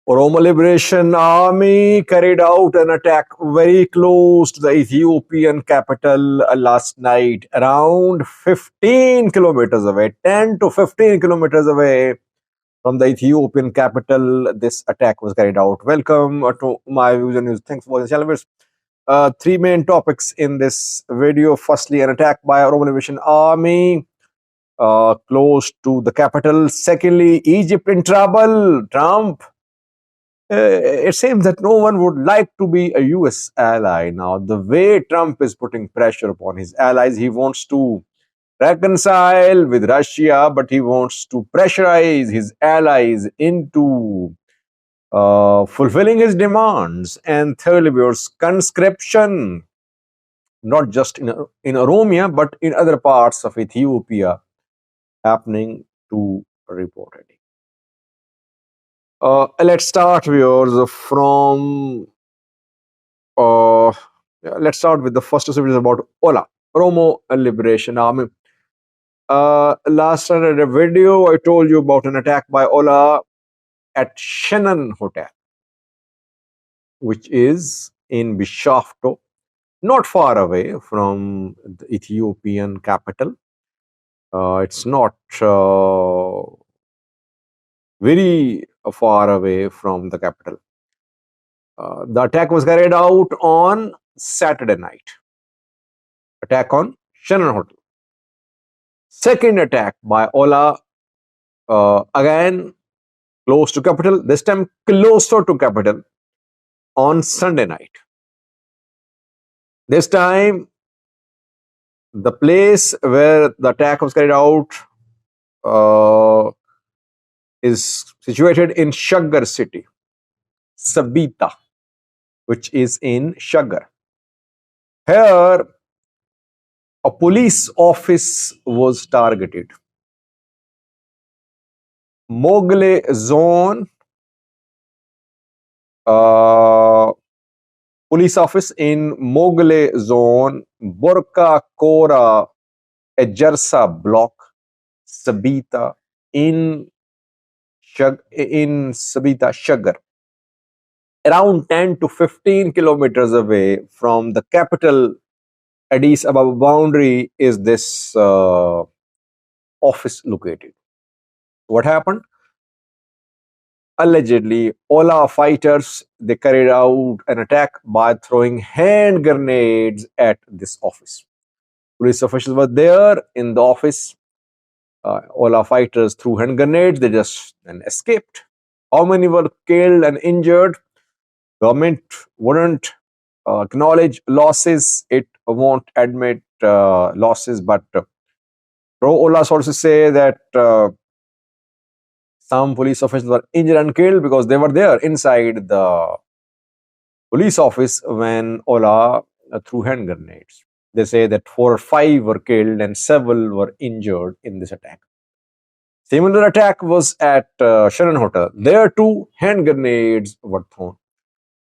Oromo Liberation Army carried out an attack very close to the Ethiopian capital last night, around 15 kilometers away, 10 to 15 kilometers away from the Ethiopian capital. This attack was carried out. Welcome to my views and news. Thanks for watching the channel. Three main topics in this video. Firstly, an attack by Oromo Liberation Army close to the capital. Secondly, Egypt in trouble. Trump. It seems that no one would like to be a US ally now. The way Trump is putting pressure upon his allies, he wants to reconcile with Russia, but he wants to pressurize his allies into fulfilling his demands. And thirdly, there's conscription, not just in Oromia, but in other parts of Ethiopia, happening to reported. Let's start, viewers, from let's start with the first series about OLA, Oromo Liberation Army. Last time I did a video, I told you about an attack by OLA at Shannon Hotel, which is in Bishafto, not far away from the Ethiopian capital. It's not very far away from the capital. The attack was carried out on Saturday night. Attack on Shannon Hotel. Second attack by OLA, again close to capital, this time closer to capital, on Sunday night. This time, the place where the attack was carried out is situated in Shaggar city, Sabita, which is in Shaggar. Here, a police office was targeted. Mogle Zone police office in Mogle Zone, Burka Kora Ejersa block, Sabita in Sabita Shaggar, around 10 to 15 kilometers away from the capital Addis Ababa boundary is this office located. What happened? Allegedly, OLA fighters, they carried out an attack by throwing hand grenades at this office. Police officials were there in the office. OLA fighters threw hand grenades. They just then escaped. How many were killed and injured? Government wouldn't acknowledge losses. It won't admit losses. But pro-OLA sources say that some police officials were injured and killed because they were there inside the police office when OLA threw hand grenades. They say that 4 or 5 were killed and several were injured in this attack. Similar attack was at Shannon Hotel. There too, hand grenades were thrown.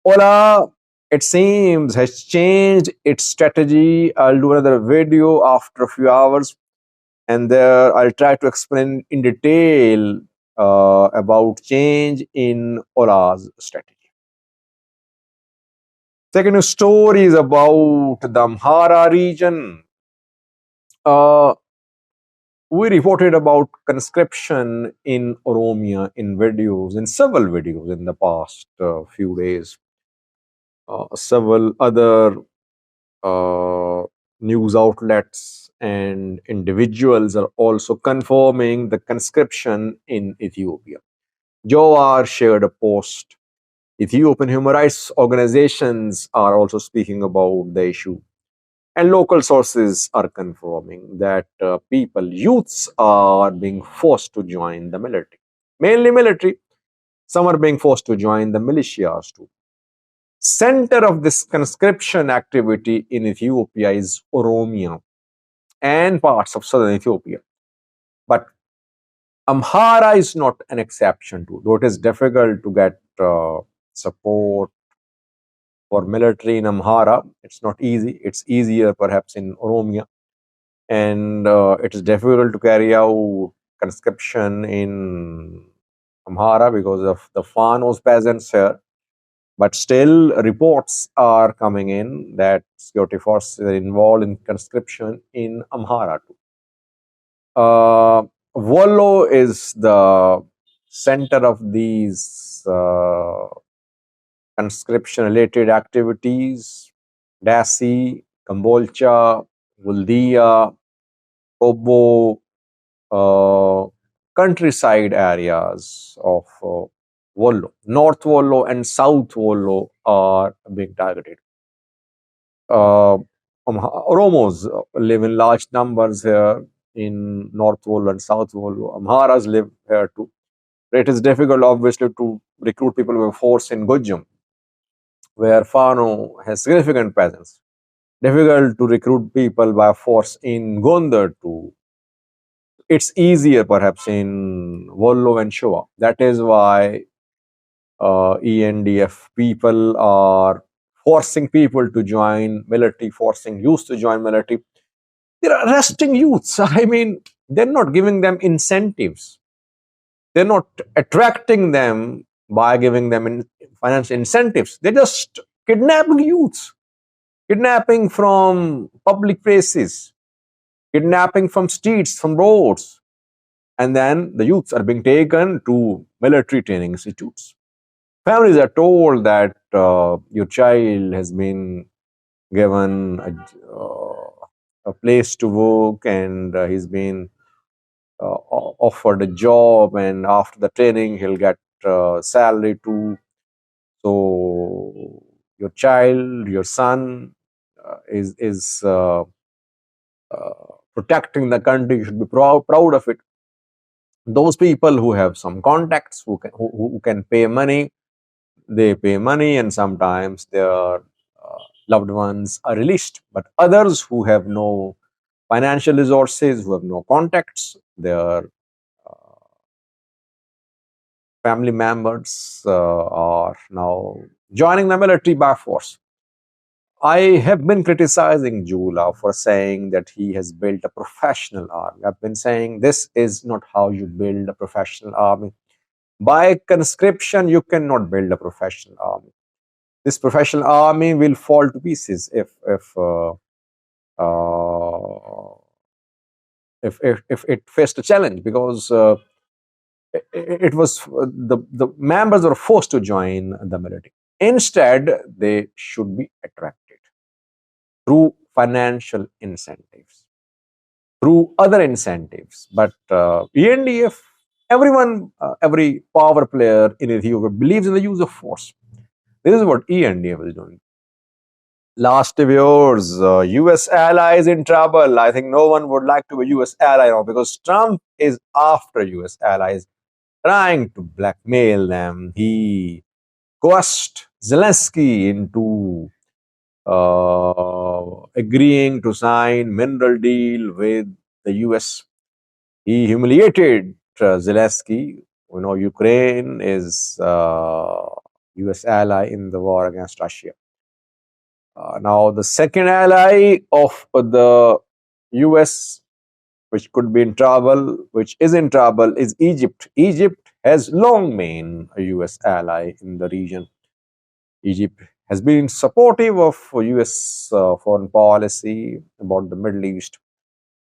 OLA, it seems, has changed its strategy. I'll do another video after a few hours, and there I'll try to explain in detail about change in OLA's strategy. Second story is about the Amhara region. We reported about conscription in Oromia in videos, in several videos in the past few days. Several other news outlets and individuals are also confirming the conscription in Ethiopia. Jawar shared a post. Ethiopian human rights organizations are also speaking about the issue. And local sources are confirming that youths are being forced to join the military. Mainly military. Some are being forced to join the militias too. Center of this conscription activity in Ethiopia is Oromia and parts of southern Ethiopia. But Amhara is not an exception too, though it is difficult to get support for military in Amhara. It's not easy. It's easier perhaps in Oromia. And it is difficult to carry out conscription in Amhara because of the Fanos peasants here. But still, reports are coming in that security forces are involved in conscription in Amhara too. Wollo is the center of these conscription related activities. Dasi, Kambolcha, Wuldia, Kobo, uh, countryside areas of Wollo. North Wollo and South Wollo are being targeted. Uh, Oromos live in large numbers here in North Wollo and South Wollo. Amharas live here too. It is difficult, obviously, to recruit people with force in Gujum, where Fano has significant presence. Difficult to recruit people by force in Gondar too. It's easier, perhaps, in Wollo and Shoa. That is why ENDF people are forcing people to join military, forcing youth to join military. They're arresting youths. I mean, they're not giving them incentives. They're not attracting them by giving them financial incentives. They're just kidnapping youths, kidnapping from public places, kidnapping from streets, from roads. And then the youths are being taken to military training institutes. Families are told that your child has been given a place to work and he's been offered a job, and after the training he'll get salary too. So your child, your son, is protecting the country. You should be proud of it. Those people who have some contacts, who can pay money, they pay money, and sometimes their loved ones are released. But others who have no financial resources, who have no contacts, their family members are now joining the military by force. I have been criticizing Jula for saying that he has built a professional army. I've been saying this is not how you build a professional army. By conscription, you cannot build a professional army. This professional army will fall to pieces uh, if it faced a challenge, because it was the members were forced to join the military. Instead, they should be attracted through financial incentives, through other incentives. But ENDF, everyone, every power player in Ethiopia believes in the use of force. This is what ENDF is doing. Last years, US allies in trouble. I think no one would like to be US ally now, because Trump is after US allies, trying to blackmail them. He coerced Zelensky into agreeing to sign mineral deal with the US. He humiliated Zelensky. You know, Ukraine is US ally in the war against Russia. Now, the second ally of the US, which could be in trouble, which is in trouble, is Egypt. Egypt has long been a US ally in the region. Egypt has been supportive of US foreign policy about the Middle East.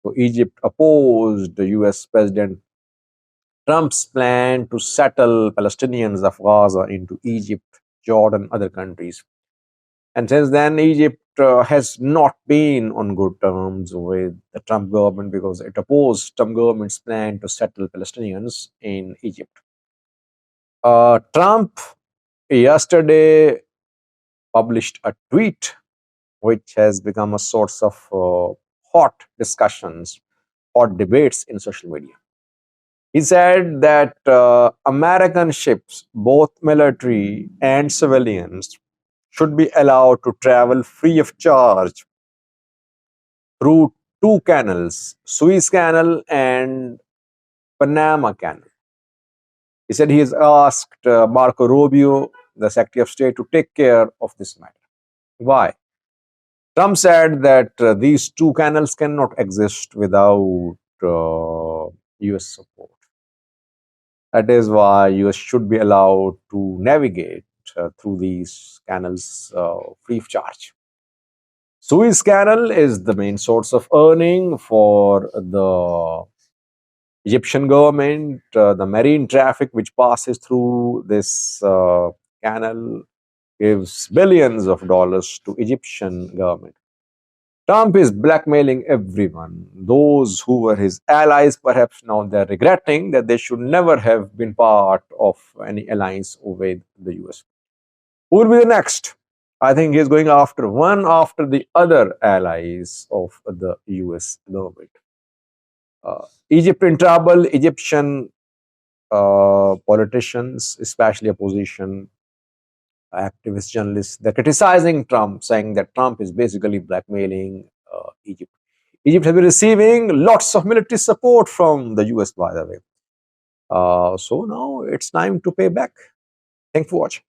So Egypt opposed the US President Trump's plan to settle Palestinians of Gaza into Egypt, Jordan, other countries. And since then, Egypt has not been on good terms with the Trump government, because it opposed Trump government's plan to settle Palestinians in Egypt. Trump yesterday published a tweet which has become a source of hot discussions, hot debates in social media. He said that American ships, both military and civilians, should be allowed to travel free of charge through two canals, Suez Canal and Panama Canal. He said he has asked Marco Rubio, the Secretary of State, to take care of this matter. Why? Trump said that these two canals cannot exist without US support. That is why US should be allowed to navigate through these canals free of charge. Suez Canal is the main source of earning for the Egyptian government. The marine traffic which passes through this canal gives billions of dollars to Egyptian government. Trump is blackmailing everyone. Those who were his allies, perhaps now they're regretting that they should never have been part of any alliance with the US. Who will be the next? I think he's going after one after the other allies of the US government. Egypt in trouble, Egyptian politicians, especially opposition, activists, journalists, they're criticizing Trump, saying that Trump is basically blackmailing Egypt. Egypt has been receiving lots of military support from the US, by the way. So now it's time to pay back. Thanks for watching.